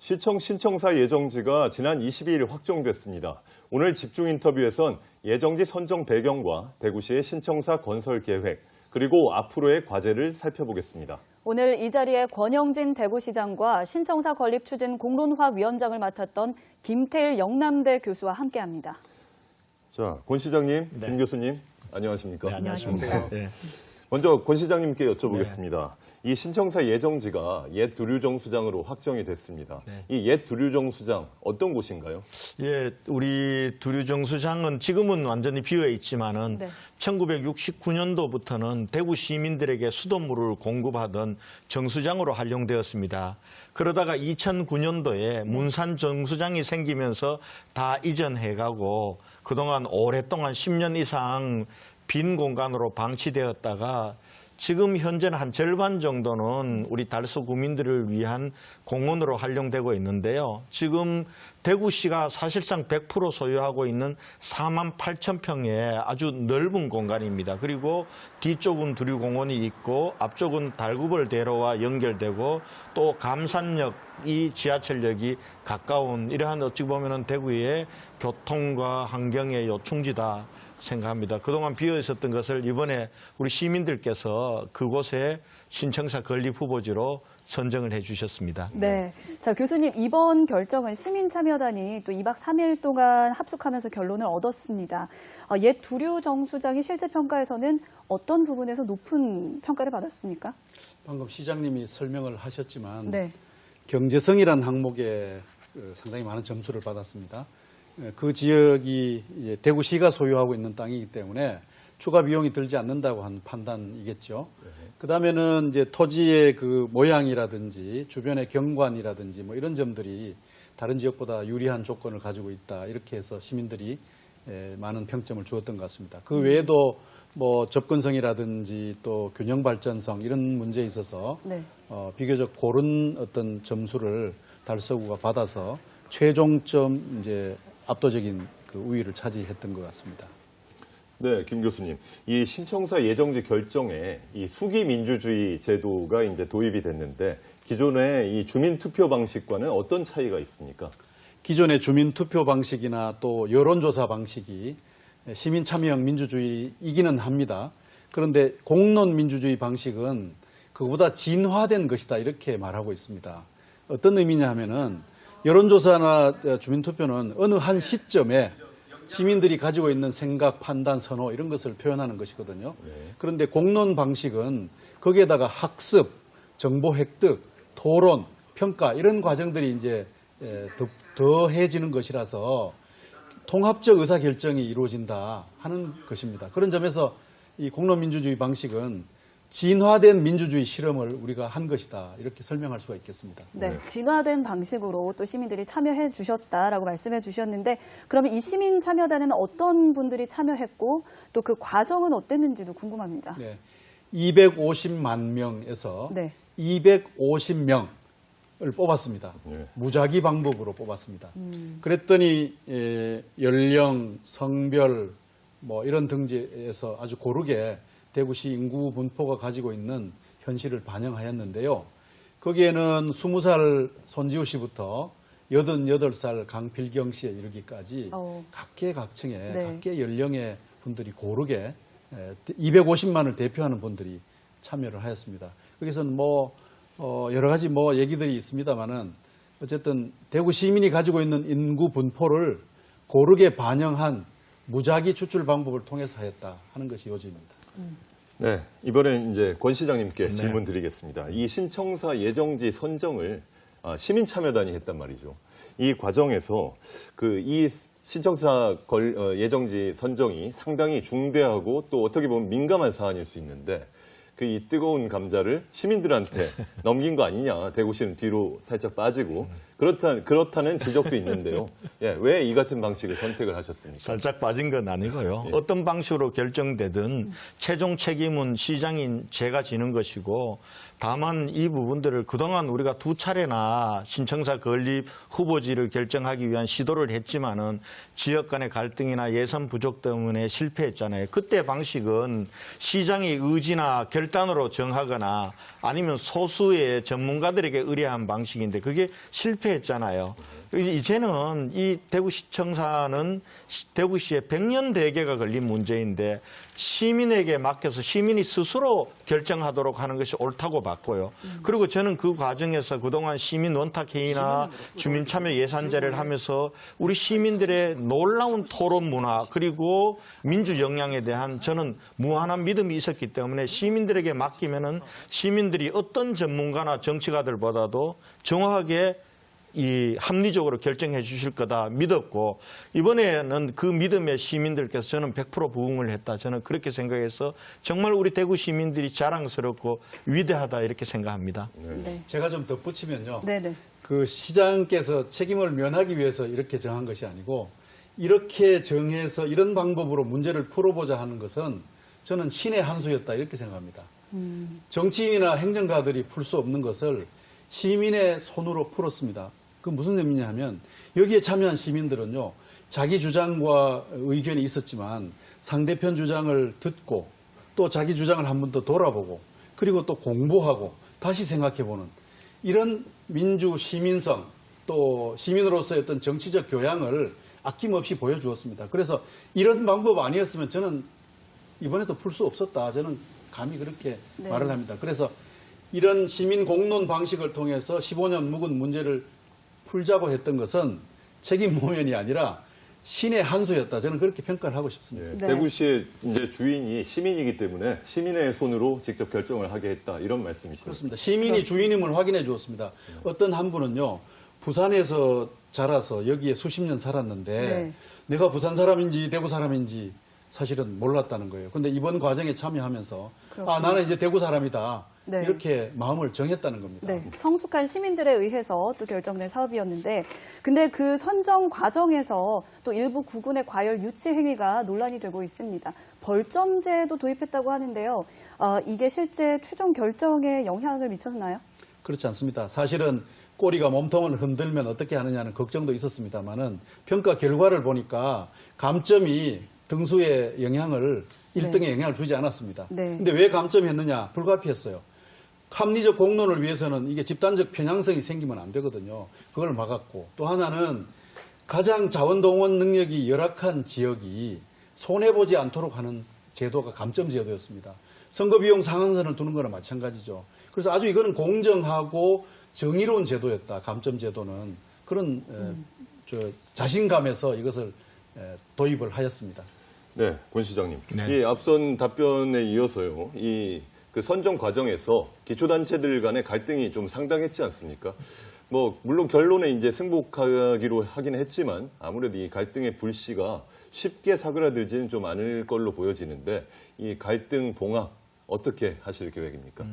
시청 신청사 예정지가 지난 22일 확정됐습니다. 오늘 집중 인터뷰에선 예정지 선정 배경과 대구시의 신청사 건설 계획, 그리고 앞으로의 과제를 살펴보겠습니다. 오늘 이 자리에 권영진 대구시장과 신청사 건립 추진 공론화 위원장을 맡았던 김태일 영남대 교수와 함께합니다. 자, 권 시장님, 김 교수님, 안녕하십니까? 네, 안녕하십니까? 네. 먼저 권 시장님께 여쭤보겠습니다. 이 신청사 예정지가 옛 두류정수장으로 확정이 됐습니다. 이 옛 두류정수장 어떤 곳인가요? 예, 우리 두류정수장은 지금은 완전히 비어 있지만은 1969년도부터는 대구 시민들에게 수돗물을 공급하던 정수장으로 활용되었습니다. 그러다가 2009년도에 문산 정수장이 생기면서 다 이전해가고 그동안 오랫동안 10년 이상 빈 공간으로 방치되었다가 지금 현재는 한 절반 정도는 우리 달서 구민들을 위한 공원으로 활용되고 있는데요. 지금 대구시가 사실상 100% 소유하고 있는 4만 8천 평의 아주 넓은 공간입니다. 그리고 뒤쪽은 두류공원이 있고 앞쪽은 달구벌대로와 연결되고 또 감산역이 지하철역이 가까운 이러한 어찌 보면은 대구의 교통과 환경의 요충지다 생각합니다. 그동안 비어 있었던 것을 이번에 우리 시민들께서 그곳에 신청사 건립 후보지로 선정을 해 주셨습니다. 네. 자, 교수님, 이번 결정은 시민참여단이 또 2박 3일 동안 합숙하면서 결론을 얻었습니다. 옛 두류정수장이 실제 평가에서는 어떤 부분에서 높은 평가를 받았습니까? 방금 시장님이 설명을 하셨지만 네. 경제성이라는 항목에 상당히 많은 점수를 받았습니다. 그 지역이 대구시가 소유하고 있는 땅이기 때문에 추가 비용이 들지 않는다고 한 판단이겠죠. 그다음에는 이제 토지의 그 모양이라든지 주변의 경관이라든지 뭐 이런 점들이 다른 지역보다 유리한 조건을 가지고 있다. 이렇게 해서 시민들이 많은 평점을 주었던 것 같습니다. 그 외에도 뭐 접근성이라든지 또 균형 발전성 이런 문제에 있어서 비교적 고른 어떤 점수를 달서구가 받아서 최종점 이제 압도적인 그 우위를 차지했던 것 같습니다. 네, 김 교수님. 이 신청사 예정지 결정에 이 수기 민주주의 제도가 이제 도입이 됐는데 기존의 이 주민 투표 방식과는 어떤 차이가 있습니까? 기존의 주민 투표 방식이나 또 여론조사 방식이 시민 참여형 민주주의이기는 합니다. 그런데 공론 민주주의 방식은 그보다 진화된 것이다 이렇게 말하고 있습니다. 어떤 의미냐 하면은 여론조사나 주민투표는 어느 한 시점에 시민들이 가지고 있는 생각, 판단, 선호 이런 것을 표현하는 것이거든요. 그런데 공론 방식은 거기에다가 학습, 정보 획득, 토론, 평가 이런 과정들이 이제 더해지는 것이라서 통합적 의사결정이 이루어진다 하는 것입니다. 그런 점에서 이 공론민주주의 방식은 진화된 민주주의 실험을 우리가 한 것이다. 이렇게 설명할 수가 있겠습니다. 네, 진화된 방식으로 또 시민들이 참여해 주셨다라고 말씀해 주셨는데 그러면 이 시민 참여단에는 어떤 분들이 참여했고 또 그 과정은 어땠는지도 궁금합니다. 네, 250만 명에서 250명을 뽑았습니다. 무작위 방법으로 뽑았습니다. 그랬더니 연령, 성별 뭐 이런 등지에서 아주 고르게 대구시 인구 분포가 가지고 있는 현실을 반영하였는데요. 거기에는 20살 손지우 씨부터 88살 강필경 씨에 이르기까지 각계각층의 각계 연령의 분들이 고르게 250만을 대표하는 분들이 참여를 하였습니다. 거기서는 뭐 여러 가지 뭐 얘기들이 있습니다만은 어쨌든 대구 시민이 가지고 있는 인구 분포를 고르게 반영한 무작위 추출 방법을 통해서 하였다 하는 것이 요지입니다. 네, 이번엔 이제 권 시장님께 질문 드리겠습니다. 이 신청사 예정지 선정을 시민 참여단이 했단 말이죠. 이 과정에서 이 신청사 예정지 선정이 상당히 중대하고 또 어떻게 보면 민감한 사안일 수 있는데 이 뜨거운 감자를 시민들한테 넘긴 거 아니냐. 대구시는 뒤로 살짝 빠지고 그렇다는 지적도 있는데요. 왜 이 같은 방식을 선택을 하셨습니까? 살짝 빠진 건 아니고요. 어떤 방식으로 결정되든 최종 책임은 시장인 제가 지는 것이고 다만 이 부분들을 그동안 우리가 2차례나 신청사 건립 후보지를 결정하기 위한 시도를 했지만은 지역 간의 갈등이나 예산 부족 때문에 실패했잖아요. 그때 방식은 시장의 의지나 결단으로 정하거나 아니면 소수의 전문가들에게 의뢰한 방식인데 그게 실패했잖아요. 이제는 이 대구시청사는 대구시에 100년 대계가 걸린 문제인데 시민에게 맡겨서 시민이 스스로 결정하도록 하는 것이 옳다고 봤고요. 그리고 저는 그 과정에서 그동안 시민 원탁회의나 주민참여 예산제를 하면서 우리 시민들의 놀라운 토론 문화 그리고 민주 역량에 대한 저는 무한한 믿음이 있었기 때문에 시민들에게 맡기면은 시민들이 어떤 전문가나 정치가들보다도 정확하게 이 합리적으로 결정해 주실 거다 믿었고 이번에는 그 믿음에 시민들께서 저는 100% 부응을 했다. 저는 그렇게 생각해서 정말 우리 대구 시민들이 자랑스럽고 위대하다 이렇게 생각합니다. 네. 제가 좀 덧붙이면요. 네네. 그 시장께서 책임을 면하기 위해서 이렇게 정한 것이 아니고 이렇게 정해서 이런 방법으로 문제를 풀어보자 하는 것은 저는 신의 한 수였다 이렇게 생각합니다. 정치인이나 행정가들이 풀 수 없는 것을 시민의 손으로 풀었습니다. 그 무슨 의미냐 하면 여기에 참여한 시민들은요. 자기 주장과 의견이 있었지만 상대편 주장을 듣고 또 자기 주장을 한 번 더 돌아보고 그리고 또 공부하고 다시 생각해보는 이런 민주 시민성 또 시민으로서의 어떤 정치적 교양을 아낌없이 보여주었습니다. 그래서 이런 방법 아니었으면 저는 이번에도 풀 수 없었다. 저는 감히 그렇게 네. 말을 합니다. 그래서 이런 시민 공론 방식을 통해서 15년 묵은 문제를 풀자고 했던 것은 책임 모면이 아니라 신의 한 수였다. 저는 그렇게 평가를 하고 싶습니다. 네, 네. 대구시의 이제 주인이 시민이기 때문에 시민의 손으로 직접 결정을 하게 했다 이런 말씀이십니다. 그렇습니다. 시민이 주인임을 확인해 주었습니다. 어떤 한 분은요. 부산에서 자라서 여기에 수십 년 살았는데 네. 내가 부산 사람인지 대구 사람인지 사실은 몰랐다는 거예요. 근데 이번 과정에 참여하면서 그렇군요. 나는 이제 대구 사람이다. 네. 이렇게 마음을 정했다는 겁니다. 네, 성숙한 시민들에 의해서 또 결정된 사업이었는데, 근데 그 선정 과정에서 또 일부 구군의 과열 유치 행위가 논란이 되고 있습니다. 벌점제도 도입했다고 하는데요. 이게 실제 최종 결정에 영향을 미쳤나요? 그렇지 않습니다. 사실은 꼬리가 몸통을 흔들면 어떻게 하느냐는 걱정도 있었습니다만은 평가 결과를 보니까 감점이 등수에 영향을 1등에 영향을 주지 않았습니다. 네. 근데 왜 감점했느냐? 불가피했어요. 합리적 공론을 위해서는 이게 집단적 편향성이 생기면 안 되거든요. 그걸 막았고 또 하나는 가장 자원동원 능력이 열악한 지역이 손해보지 않도록 하는 제도가 감점제도였습니다. 선거비용 상한선을 두는 거나 마찬가지죠. 그래서 아주 이거는 공정하고 정의로운 제도였다. 감점제도는 그런 자신감에서 이것을 도입을 하였습니다. 네, 권 시장님. 네. 이 앞선 답변에 이어서요. 그 선정 과정에서 기초단체들 간의 갈등이 좀 상당했지 않습니까? 물론 결론에 이제 승복하기로 하긴 했지만 아무래도 이 갈등의 불씨가 쉽게 사그라들지는 좀 않을 걸로 보여지는데 이 갈등 봉합 어떻게 하실 계획입니까?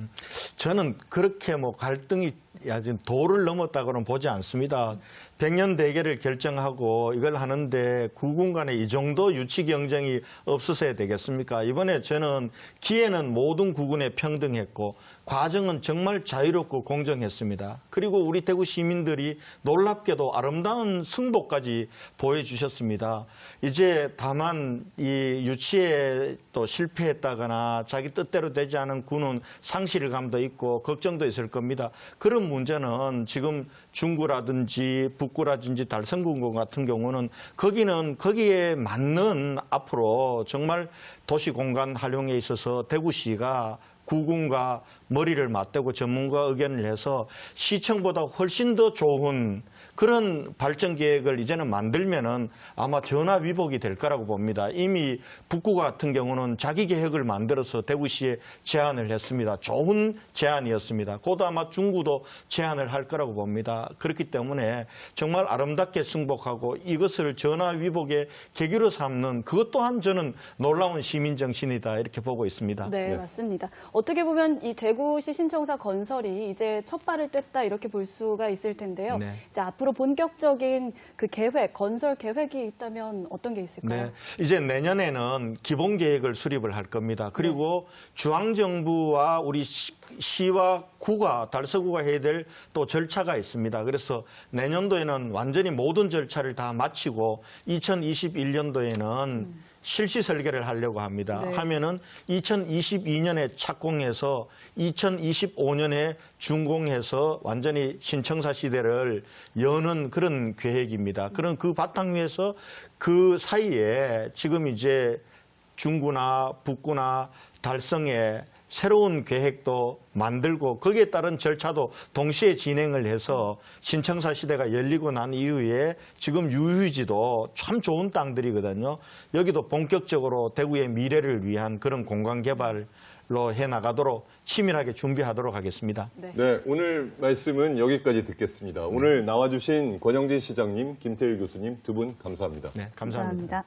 저는 그렇게 갈등이 아주 도를 넘었다고는 보지 않습니다. 100년 대계를 결정하고 이걸 하는데 구군 간에 이 정도 유치 경쟁이 없어서야 되겠습니까? 이번에 저는 기회는 모든 구군에 평등했고 과정은 정말 자유롭고 공정했습니다. 그리고 우리 대구 시민들이 놀랍게도 아름다운 승복까지 보여주셨습니다. 이제 다만 이 유치에 또 실패했다거나 자기 뜻대로 되지 않은 군은 상실감도 있고 걱정도 있을 겁니다. 그런 문제는 지금 중구라든지 북구라든지 달성군 같은 경우는 거기에 맞는 앞으로 정말 도시공간 활용에 있어서 대구시가 구군과 머리를 맞대고 전문가 의견을 해서 시청보다 훨씬 더 좋은 그런 발전 계획을 이제는 만들면은 아마 전화 위복이 될 거라고 봅니다. 이미 북구 같은 경우는 자기 계획을 만들어서 대구시에 제안을 했습니다. 좋은 제안이었습니다. 곧 아마 중구도 제안을 할 거라고 봅니다. 그렇기 때문에 정말 아름답게 승복하고 이것을 전화 위복의 계기로 삼는 그것 또한 저는 놀라운 시민 정신이다 이렇게 보고 있습니다. 네, 맞습니다. 어떻게 보면 이 대구시 신청사 건설이 이제 첫 발을 뗐다 이렇게 볼 수가 있을 텐데요. 네. 이제 앞으로 본격적인 그 계획, 건설 계획이 있다면 어떤 게 있을까요? 네, 이제 내년에는 기본 계획을 수립을 할 겁니다. 그리고 중앙정부와 우리 시와 구가 달서구가 해야 될 또 절차가 있습니다. 그래서 내년도에는 완전히 모든 절차를 다 마치고 2021년도에는 실시 설계를 하려고 합니다. 네. 하면은 2022년에 착공해서 2025년에 준공해서 완전히 신청사 시대를 여는 그런 계획입니다. 그런 그 바탕 위에서 그 사이에 지금 이제 중구나 북구나 달성에 새로운 계획도 만들고 거기에 따른 절차도 동시에 진행을 해서 신청사 시대가 열리고 난 이후에 지금 유휴지도 참 좋은 땅들이거든요. 여기도 본격적으로 대구의 미래를 위한 그런 공간 개발로 해나가도록 치밀하게 준비하도록 하겠습니다. 네, 오늘 말씀은 여기까지 듣겠습니다. 오늘 나와주신 권영진 시장님, 김태일 교수님 두 분 감사합니다. 네, 감사합니다. 감사합니다.